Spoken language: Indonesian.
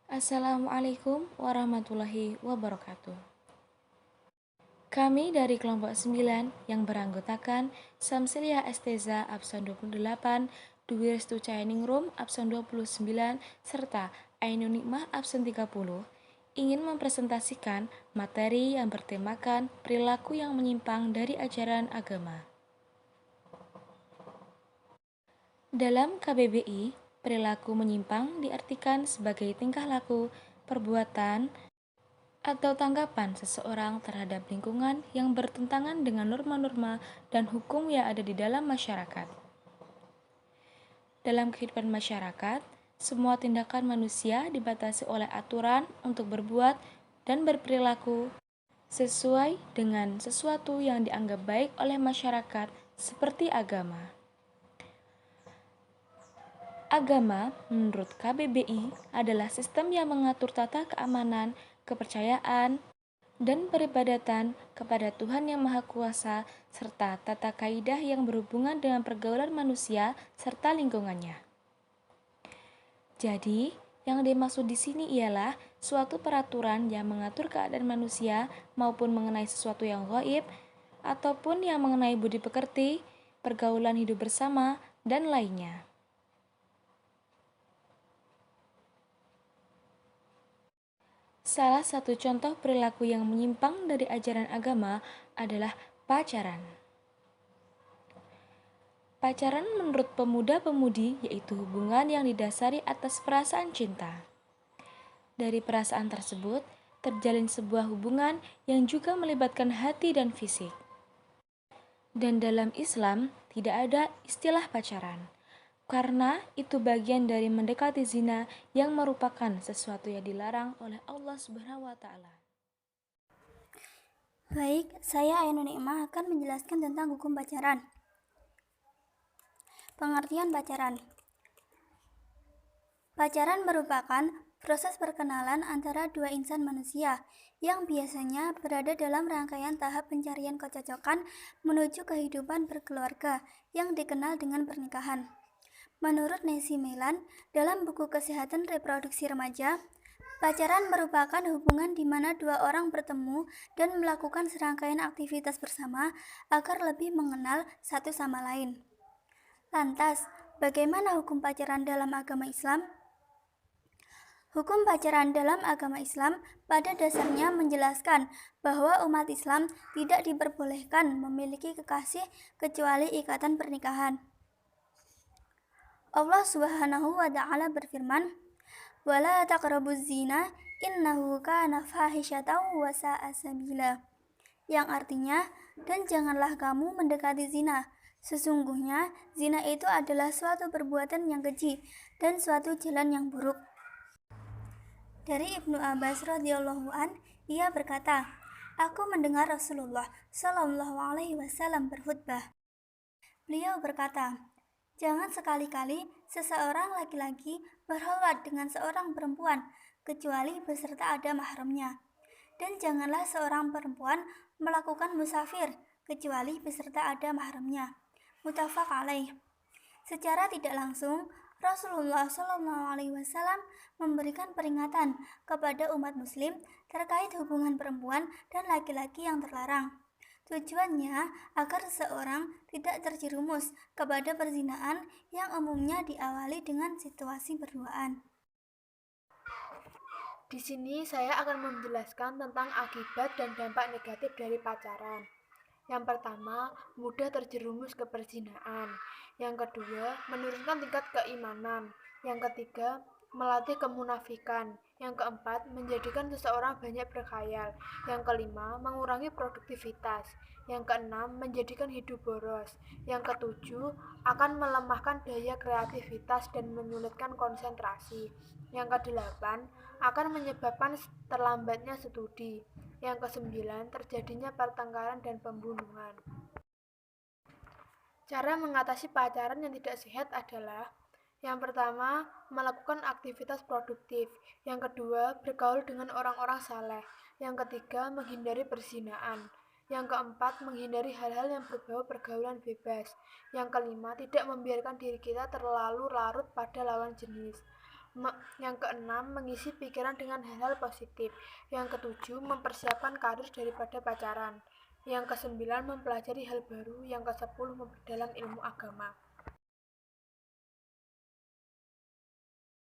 Assalamualaikum warahmatullahi wabarakatuh. Kami dari kelompok 9 yang beranggotakan Samsilia Esteza Absen 28, Dwi Restu Caheningrum Absen 29, serta Ainun Nikmah Absen 30, ingin mempresentasikan materi yang bertemakan perilaku yang menyimpang dari ajaran agama. Dalam KBBI, perilaku menyimpang diartikan sebagai tingkah laku, perbuatan, atau tanggapan seseorang terhadap lingkungan yang bertentangan dengan norma-norma dan hukum yang ada di dalam masyarakat. Dalam kehidupan masyarakat, semua tindakan manusia dibatasi oleh aturan untuk berbuat dan berperilaku sesuai dengan sesuatu yang dianggap baik oleh masyarakat seperti agama. Agama, menurut KBBI, adalah sistem yang mengatur tata keamanan, kepercayaan, dan peribadatan kepada Tuhan Yang Maha Kuasa, serta tata kaidah yang berhubungan dengan pergaulan manusia serta lingkungannya. Jadi, yang dimaksud di sini ialah suatu peraturan yang mengatur keadaan manusia maupun mengenai sesuatu yang gaib, ataupun yang mengenai budi pekerti, pergaulan hidup bersama, dan lainnya. Salah satu contoh perilaku yang menyimpang dari ajaran agama adalah pacaran. Pacaran menurut pemuda-pemudi yaitu hubungan yang didasari atas perasaan cinta. Dari perasaan tersebut, terjalin sebuah hubungan yang juga melibatkan hati dan fisik. Dan dalam Islam, tidak ada istilah pacaran, karena itu bagian dari mendekati zina yang merupakan sesuatu yang dilarang oleh Allah Subhanahu wa Ta'ala. Baik, saya Ainun Nikmah akan menjelaskan tentang hukum pacaran. Pengertian pacaran. Pacaran merupakan proses perkenalan antara dua insan manusia yang biasanya berada dalam rangkaian tahap pencarian kecocokan menuju kehidupan berkeluarga yang dikenal dengan pernikahan. Menurut Nancy Melan, dalam buku Kesehatan Reproduksi Remaja, pacaran merupakan hubungan di mana dua orang bertemu dan melakukan serangkaian aktivitas bersama agar lebih mengenal satu sama lain. Lantas, bagaimana hukum pacaran dalam agama Islam? Hukum pacaran dalam agama Islam pada dasarnya menjelaskan bahwa umat Islam tidak diperbolehkan memiliki kekasih kecuali ikatan pernikahan. Allah Subhanahu wa Ta'ala berfirman, "Wala taqrabuz zina innahu kana fahisyatan wa sa'a sabila." Yang artinya, dan janganlah kamu mendekati zina. Sesungguhnya zina itu adalah suatu perbuatan yang keji dan suatu jalan yang buruk. Dari Ibnu Abbas radhiyallahu an, ia berkata, "Aku mendengar Rasulullah Shallallahu alaihi wasallam berkhutbah. Beliau berkata, jangan sekali-kali seseorang laki-laki berkhalwat dengan seorang perempuan kecuali beserta ada mahramnya. Dan janganlah seorang perempuan melakukan musafir kecuali beserta ada mahramnya." Muttafaq alaih. Secara tidak langsung, Rasulullah SAW memberikan peringatan kepada umat muslim terkait hubungan perempuan dan laki-laki yang terlarang. Tujuannya agar seseorang tidak terjerumus kepada perzinahan yang umumnya diawali dengan situasi berduaan. Di sini saya akan menjelaskan tentang akibat dan dampak negatif dari pacaran. Yang pertama, mudah terjerumus ke perzinahan. Yang kedua, menurunkan tingkat keimanan. Yang ketiga, melatih kemunafikan. Yang keempat, menjadikan seseorang banyak berkhayal. Yang kelima, mengurangi produktivitas. Yang keenam, menjadikan hidup boros. Yang ketujuh, akan melemahkan daya kreativitas dan menyulitkan konsentrasi. Yang kedelapan, akan menyebabkan terlambatnya studi. Yang kesembilan, terjadinya pertengkaran dan pembunuhan. Cara mengatasi pacaran yang tidak sehat adalah: yang pertama, melakukan aktivitas produktif. Yang kedua, bergaul dengan orang-orang saleh. Yang ketiga, menghindari perzinahan. Yang keempat, menghindari hal-hal yang berbau pergaulan bebas. Yang kelima, tidak membiarkan diri kita terlalu larut pada lawan jenis. Yang keenam, mengisi pikiran dengan hal-hal positif. Yang ketujuh, mempersiapkan karir daripada pacaran. Yang kesembilan, mempelajari hal baru. Yang kesepuluh, memperdalam ilmu agama.